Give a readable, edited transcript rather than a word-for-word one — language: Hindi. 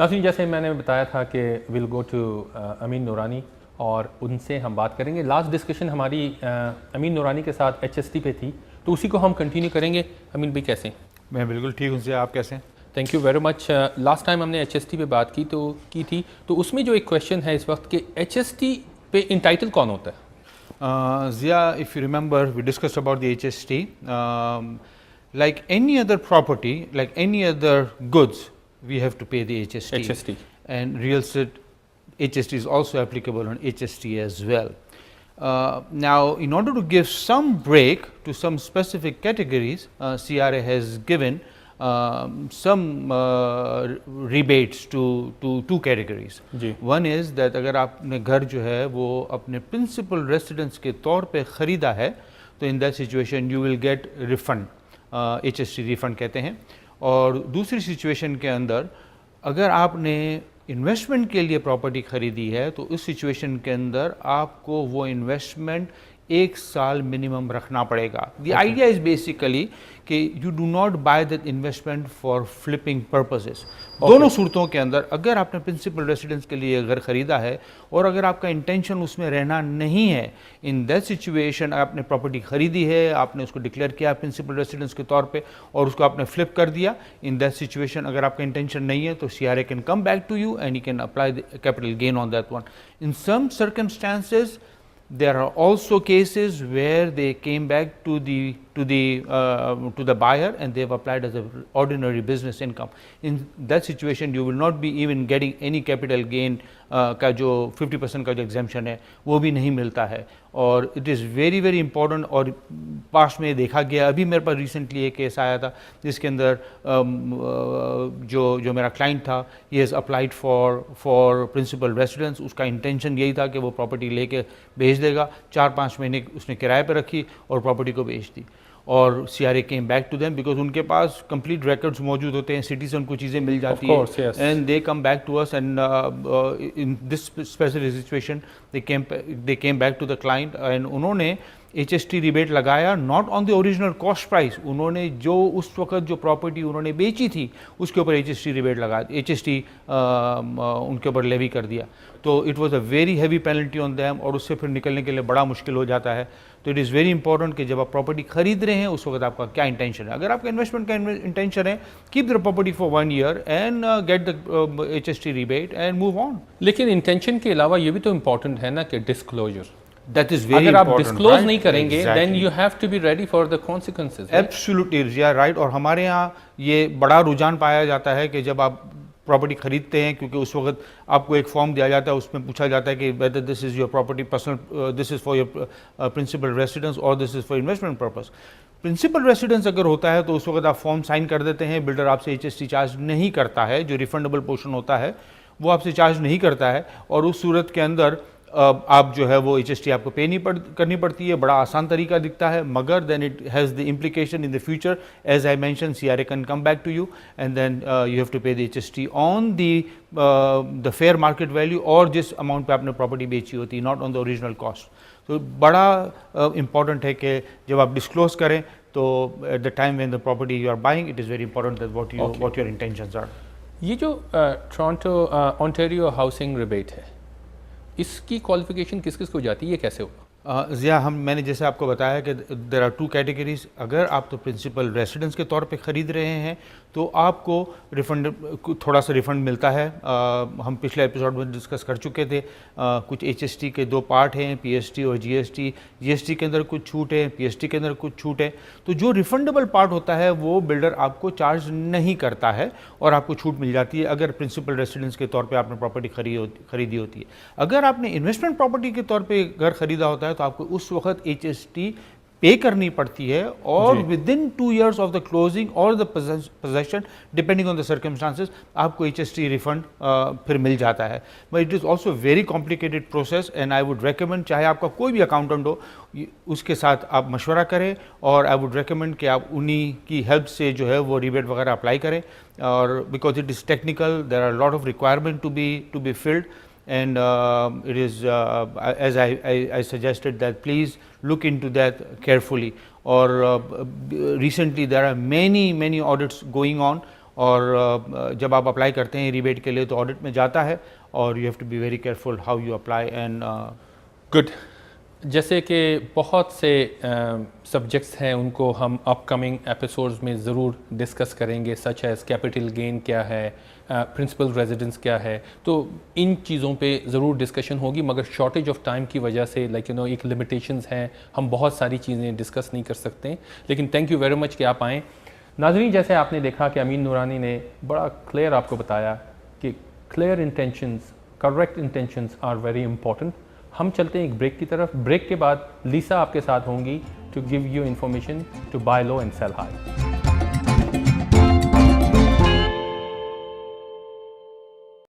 नाज़रीन, जैसे मैंने बताया था कि विल गो टू अमीन नूरानी और उनसे हम बात करेंगे। लास्ट डिस्कशन हमारी अमीन नूरानी के साथ HST पे थी, तो उसी को हम कंटिन्यू करेंगे। अमीन भाई कैसे हैं? मैं बिल्कुल ठीक हूँ जी, आप कैसे हैं? Thank you very much. Last time हमने HST पे बात की थी, तो उसमें जो एक क्वेश्चन है इस वक्त कि HST पे इंटाइटल कौन होता है? Zia, if you remember, we discussed about the HST. Like any other property, like any other goods, we have to pay the HST. HST. And real estate HST is also applicable on HST as well. Now, in order to give some break to some specific categories, CRA has given some rebates to two categories. Ji. One is that अगर आपने घर जो है वो अपने principal residence के तौर पे ख़रीदा है, तो in that situation you will get refund, HST refund कहते हैं। और दूसरी सिचुएशन के अंदर अगर आपने इन्वेस्टमेंट के लिए प्रॉपर्टी खरीदी है, तो उस सिचुएशन के अंदर आपको वो इन्वेस्टमेंट 1 साल मिनिमम रखना पड़ेगा। द आइडिया इज बेसिकली कि you do not by that investment for flipping purposes. दोनों सूरतों के अंदर अगर आपने प्रिंसिपल रेसिडेंस के लिए घर खरीदा है और अगर आपका इंटेंशन उसमें रहना नहीं है, इन दैट सिचुएशन आपने प्रॉपर्टी खरीदी है, आपने उसको डिक्लेयर किया प्रिंसिपल रेसिडेंस के तौर पे और उसको आपने फ्लिप कर दिया, इन दैट सिचुएशन अगर आपका इंटेंशन नहीं है तो CRA can come back to you and you can apply the capital gain on that one. In some circumstances there are also cases where they came back to the buyer and they have applied as an ordinary business income. In that situation you will not be even getting any capital gain का जो 50% का जो exemption है वो भी नहीं मिलता है। और it is very very important। और पास में देखा गया, अभी मेरे पास रिसेंटली एक केस आया था जिसके अंदर जो मेरा क्लाइंट था, he has applied for principal residence। उसका इंटेंशन यही था कि वो प्रॉपर्टी लेके भेज देगा, 4-5 महीने उसने किराए पर रखी और प्रॉपर्टी को बेच दी। और CRA came back to them because उनके पास कंप्लीट रिकॉर्ड्स मौजूद होते हैं, सिटी से उनको चीज़ें मिल जाती है, and they come back to us and in this specific situation they came back to the client and उन्होंने HST रिबेट लगाया not on the original cost price. उन्होंने जो उस वक्त जो प्रॉपर्टी उन्होंने बेची थी उसके ऊपर HST रिबेट लगा, HST उनके ऊपर लेवी कर दिया। तो it was a very heavy penalty on them और उससे फिर निकलने के लिए बड़ा मुश्किल हो जाता है। तो इट इज़ वेरी इंपॉर्टेंट कि जब आप प्रॉपर्टी खरीद रहे हैं उस वक्त आपका क्या इंटेंशन है। अगर आपका इन्वेस्टमेंट का इंटेंशन है, keep the property for 1 year and get the HST rebate and move on. लेकिन इंटेंशन के अलावा ये भी तो इम्पोर्टेंट है ना कि डिस्क्लोजर। That is very अगर आप important, डिस्क्लोज right? नहीं करेंगे, Exactly. then you have to be ready for the consequences. Absolutely, yeah, right। और हमारे यहाँ ये बड़ा रुझान पाया जाता है कि जब आप प्रॉपर्टी खरीदते हैं, क्योंकि उस वक्त आपको एक फॉर्म दिया जाता है, उसमें पूछा जाता है कि whether this is your property personal, this is for your principal residence और this is for investment purpose. Principal residence अगर होता है तो उस वक्त आप फॉर्म साइन कर देते हैं, बिल्डर आपसे HST चार्ज नहीं करता है, जो रिफंडेबल पोर्शन होता है वो आपसे चार्ज नहीं करता है। और उस सूरत के अंदर आप जो है वो HST आपको पे नहीं करनी पड़ती है। बड़ा आसान तरीका दिखता है, मगर then it has the implication in the future. As I mention, CRA can come back to you and then you have to pay the HST on the fair market value और जिस अमाउंट पे आपने प्रॉपर्टी बेची होती है, not on the original cost. तो बड़ा इंपॉर्टेंट है कि जब आप डिस्क्लोज करें तो at the time when the property you are buying, it is very important that what your intentions are. ये जो टोरंटो ओंटारियो हाउसिंग रिबेट है, इसकी क्वालिफिकेशन किस किस को जाती है, ये कैसे होगा? ज़िया, मैंने जैसे आपको बताया कि देर आर 2 कैटेगरीज। अगर आप तो प्रिंसिपल रेसिडेंस के तौर पे ख़रीद रहे हैं तो आपको रिफ़ंड, थोड़ा सा रिफ़ंड मिलता है। हम पिछले एपिसोड में डिस्कस कर चुके थे। कुछ HST के 2 पार्ट हैं, PST और GST। GST के अंदर कुछ छूट है, PST के अंदर कुछ छूट है। तो जो रिफ़ंडेबल पार्ट होता है वो बिल्डर आपको चार्ज नहीं करता है और आपको छूट मिल जाती है अगर प्रिंसिपल रेसिडेंस के तौर पर आपने प्रॉपर्टी खरीदी होती है। अगर आपने इन्वेस्टमेंट प्रॉपर्टी के तौर पर घर खरीदा होता है तो आपको उस वक्त HST पे करनी पड़ती है और within 2 years of the closing और the possession, depending on the circumstances, आपको HST रिफंड फिर मिल जाता है। But it is also very complicated process and I would recommend, चाहे आपका कोई भी अकाउंटेंट हो, उसके साथ आप मशवरा करें और आई वुड रिकमेंड कि आप उन्हीं की हेल्प से जो है वो रिबेट वगैरह अप्लाई करें। और because it is technical, there are lot of requirement to be filled and it is as I suggested that please look into that carefully। or recently there are many audits going on और जब आप अप्लाई करते हैं रिबेट के लिए तो ऑडिट में जाता है और you have to be very careful how you apply and good. जैसे कि बहुत से सब्जेक्ट्स हैं उनको हम अपकमिंग एपिसोड्स में ज़रूर डिस्कस करेंगे, सच एज़ कैपिटल गेन क्या है, प्रिंसिपल रेजिडेंस क्या है, तो इन चीज़ों पे ज़रूर डिस्कशन होगी, मगर शॉर्टेज ऑफ टाइम की वजह से एक लिमिटेशंस हैं, हम बहुत सारी चीज़ें डिस्कस नहीं कर सकते। लेकिन थैंक यू वेरी मच कि आप आएँ। नाज़रीन, जैसे आपने देखा कि अमीन नूरानी ने बड़ा क्लियर आपको बताया कि clear intentions, correct intentions are very important. हम चलते हैं एक ब्रेक की तरफ। ब्रेक के बाद लीसा आपके साथ होंगी to give you information to buy low and sell high.